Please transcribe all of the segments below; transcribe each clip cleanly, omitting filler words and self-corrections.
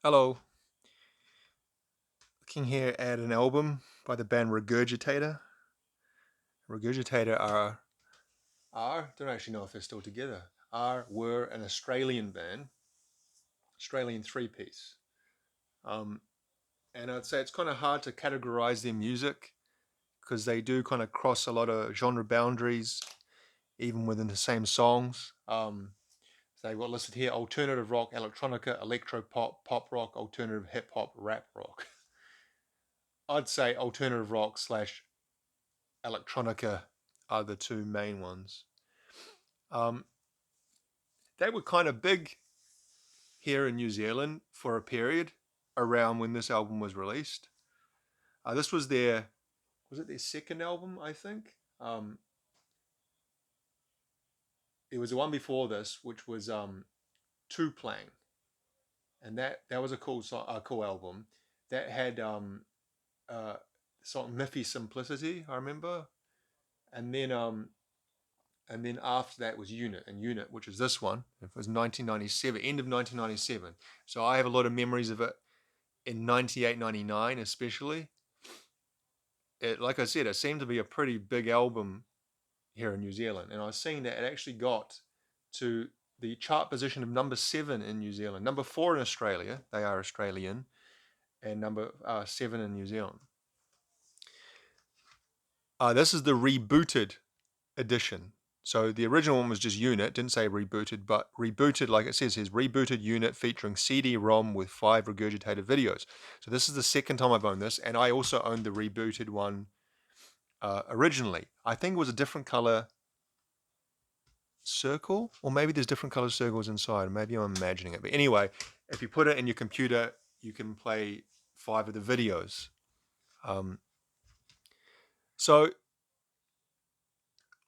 Hello, looking here at an album by the band Regurgitator. Regurgitator don't actually know if they're still together. Were an Australian band, Australian three-piece. Um, and I'd say it's kind of hard to categorize their music because they do kind of cross a lot of genre boundaries, even within the same songs. So they've got listed here: alternative rock, electronica, electro pop, pop rock, alternative hip hop, rap rock. I'd say alternative rock slash electronica are the two main ones. Um, they were kind of big here in New Zealand for a period around when this album was released. This was their second album, I think. It was the one before this, which was Two Playing, and that was a cool album. That had uh, song Miffy Simplicity, I remember, and then after that was Unit, which is this one. It was 1997, end of 1997. So I have a lot of memories of it in 98, 99 especially. Like I said, it seemed to be a pretty big album here in New Zealand. And I was seeing that it actually got to the chart position of number 7 in New Zealand, number 4 in Australia. They are Australian, and number 7 in New Zealand. This is the rebooted edition. So the original one was just Unit, didn't say rebooted, but rebooted, like it says here, rebooted Unit featuring CD-ROM with 5 regurgitated videos. So this is the second time I've owned this, and I also owned the rebooted one originally. I think it was a different color circle, or maybe there's different color circles inside. Maybe I'm imagining it. But anyway, if you put it in your computer, you can play 5 of the videos. So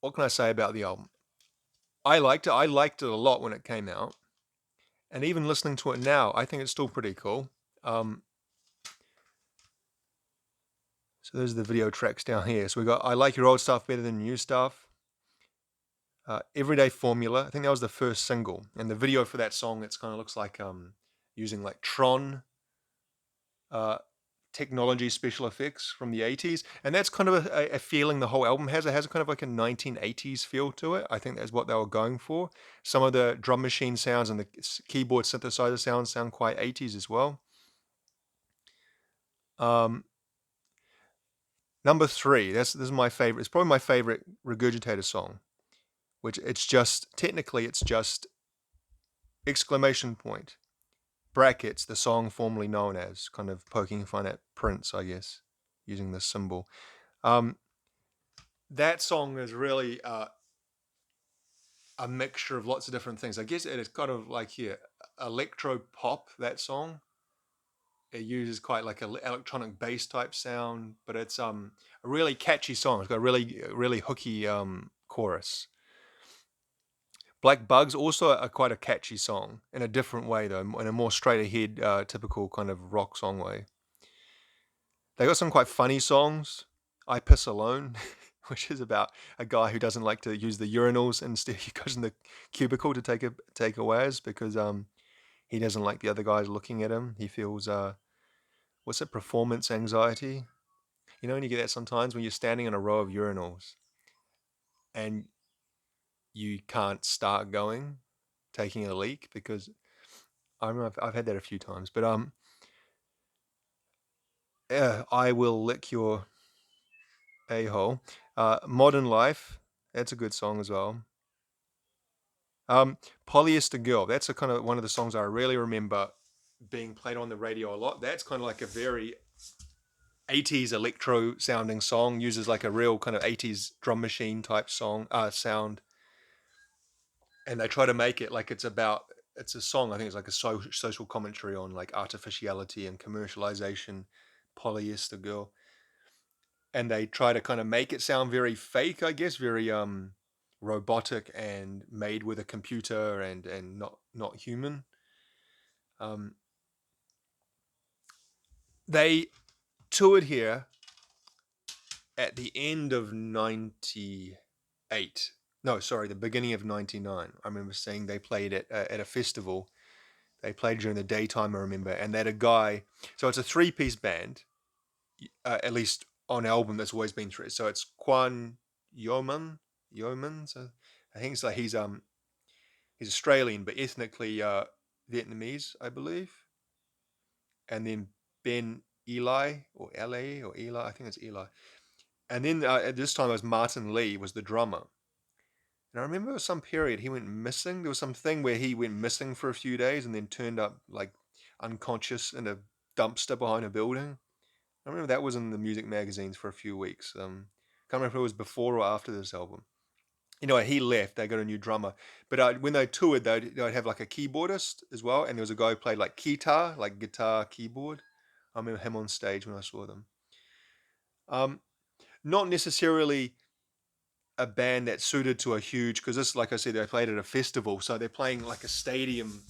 what can I say about the album? I liked it. I liked it a lot when it came out. And even listening to it now, I think it's still pretty cool. So there's the video tracks down here. So we got I Like Your Old Stuff Better Than New Stuff. Everyday Formula. I think that was the first single. And the video for that song, it's kind of looks like using like Tron technology special effects from the 80s. And that's kind of a feeling the whole album has. It has kind of like a 1980s feel to it. I think that's what they were going for. Some of the drum machine sounds and the keyboard synthesizer sounds sound quite 80s as well. Number 3, this is my favorite. It's probably my favorite Regurgitator song, which it's just exclamation point brackets the song formerly known as, kind of poking fun at Prince, I guess, using this symbol. That song is really a mixture of lots of different things. I guess it is kind of like here electro pop. That song, it uses quite like an electronic bass type sound, but it's a really catchy song. It's got a really hooky chorus. Black Bugs also quite a catchy song in a different way though, in a more straight ahead, typical kind of rock song way. They got some quite funny songs. I Piss Alone, which is about a guy who doesn't like to use the urinals, instead he goes in the cubicle to take a whiz because he doesn't like the other guys looking at him. He feels what's it, performance anxiety. You know when you get that sometimes when you're standing in a row of urinals and you can't start going, taking a leak, because I remember I've had that a few times. But yeah, I Will Lick Your A-Hole. Modern Life, that's a good song as well. Polyester Girl, that's a kind of one of the songs I really remember being played on the radio a lot. That's kind of like a very 80s electro sounding song, uses like a real kind of 80s drum machine type sound, and they try to make it like it's a song. I think it's like a social commentary on like artificiality and commercialization. Polyester Girl, and they try to kind of make it sound very fake, I guess, very robotic and made with a computer and not human. They toured here at the end of 98. No, sorry, the beginning of 99. I remember seeing they played at a festival. They played during the daytime, I remember, and they had a guy. So it's a three-piece band, at least on album. That's always been three. So it's Quan Yeoman. So I think it's like he's Australian, but ethnically Vietnamese, I believe. And then Ben Eli or La or Eli, I think it's Eli. And then at this time, it was Martin Lee was the drummer. And I remember some period he went missing. There was some thing where he went missing for a few days and then turned up like unconscious in a dumpster behind a building. I remember that was in the music magazines for a few weeks. Can't remember if it was before or after this album. He left. They got a new drummer, but when they toured, they'd have like a keyboardist as well, and there was a guy who played like guitar, like guitar keyboard. I remember him on stage when I saw them. Um, Not necessarily a band that's suited to a huge, because this, like I said, they played at a festival, so they're playing like a stadium.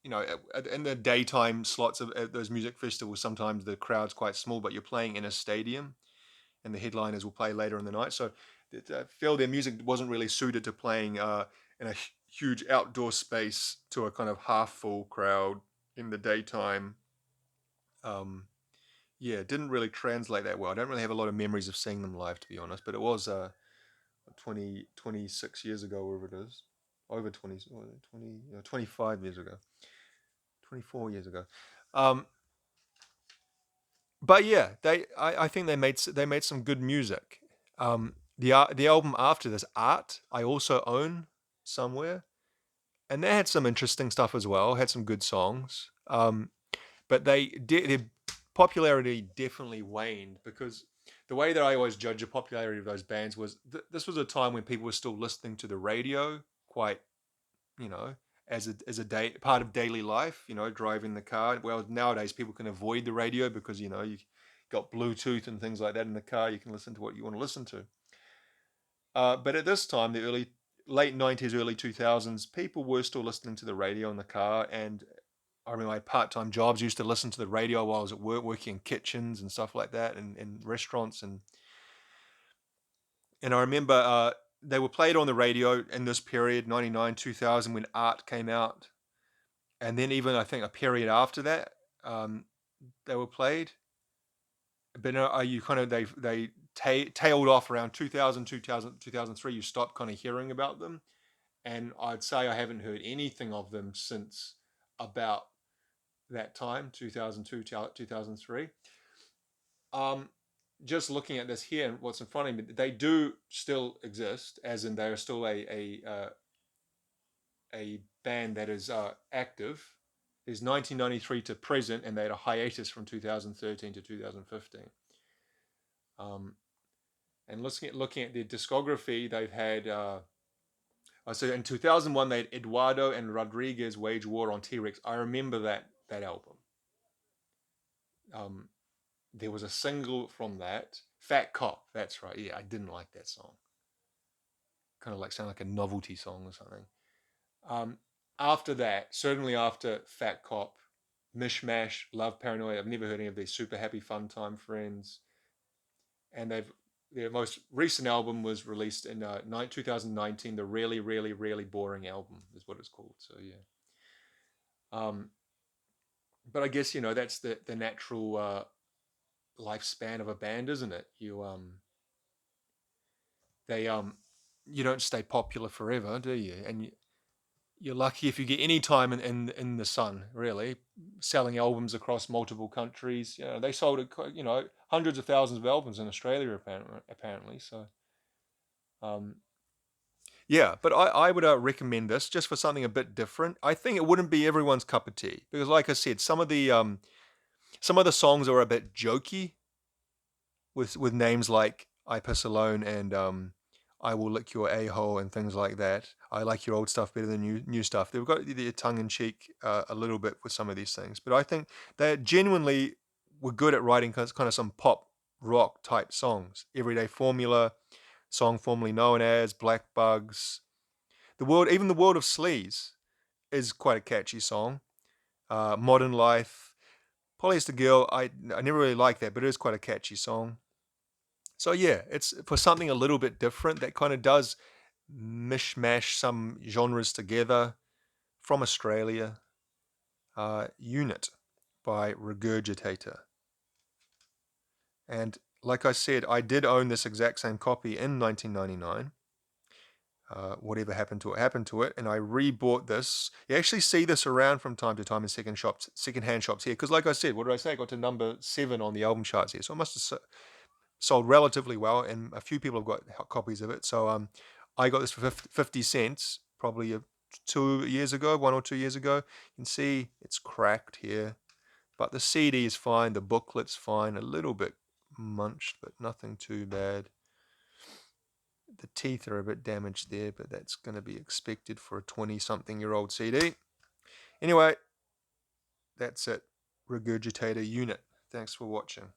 In the daytime slots of those music festivals, sometimes the crowd's quite small, but you're playing in a stadium, and the headliners will play later in the night. So I feel their music wasn't really suited to playing in a huge outdoor space to a kind of half full crowd in the daytime. Yeah, it didn't really translate that well. I don't really have a lot of memories of seeing them live, to be honest, but it was 26 years ago, wherever it is. Over 25 years ago. 24 years ago. Um, but yeah, I think they made some good music. The album after this, Art, I also own somewhere, and they had some interesting stuff as well. Had some good songs, but their popularity definitely waned, because the way that I always judge the popularity of those bands was this was a time when people were still listening to the radio quite, you know, as a day part of daily life, driving the car. Well, nowadays people can avoid the radio because you got Bluetooth and things like that in the car. You can listen to what you want to listen to. But at this time, the late 90s, early 2000s, people were still listening to the radio in the car. And I remember my part-time jobs used to listen to the radio while I was at work, working in kitchens and stuff like that, and in restaurants. And I remember they were played on the radio in this period, 99, 2000, when Art came out. And then even I think a period after that, they were played. But you kind of they tailed off around 2000, 2003. You stopped kind of hearing about them, and I'd say I haven't heard anything of them since about that time, 2002, 2003. Just looking at this here and what's in front of me, they do still exist, as in they are still a band that is active. Is 1993 to present, and they had a hiatus from 2013 to 2015. And looking at their discography, they've had. So in 2001, they had Eduardo and Rodriguez Wage War on T-Rex. I remember that album. There was a single from that, Fat Cop. That's right. Yeah, I didn't like that song. Kind of like sound like a novelty song or something. After that, certainly after Fat Cop, Mishmash, Love Paranoia. I've never heard any of these. Super Happy Fun Time Friends, and their most recent album was released in 2019. The Really, Really, Really Boring Album is what it's called. So yeah. But I guess that's the natural lifespan of a band, isn't it? You don't stay popular forever, do you? And you're lucky if you get any time in the sun, really, selling albums across multiple countries. They sold hundreds of thousands of albums in Australia apparently. So yeah, but I would recommend this just for something a bit different. I think it wouldn't be everyone's cup of tea because, like I said, some of the songs are a bit jokey with names like "I Piss Alone" and "I Will Lick Your A-Hole" and things like that. I like your old stuff better than new stuff. They've got the tongue in cheek a little bit with some of these things, but I think they genuinely were good at writing kind of some pop rock type songs. Everyday Formula, song formerly known as Black Bugs. Even the World of Sleaze is quite a catchy song. Modern Life, Polyester Girl, I never really liked that, but it is quite a catchy song. So yeah, it's for something a little bit different that kind of does mishmash some genres together from Australia. Unit by Regurgitator. And like I said, I did own this exact same copy in 1999. Whatever happened to it, and I rebought this. You actually see this around from time to time in second-hand shops here, because like I said, what did I say? I got to number 7 on the album charts here, so I must have sold relatively well, and a few people have got copies of it. So I got this for 50 cents, probably 1 or 2 years ago. You can see it's cracked here, but the CD is fine, the booklet's fine, a little bit munched, but nothing too bad. The teeth are a bit damaged there, but that's going to be expected for a 20-something-year-old CD. Anyway, that's it. Regurgitator Unit. Thanks for watching.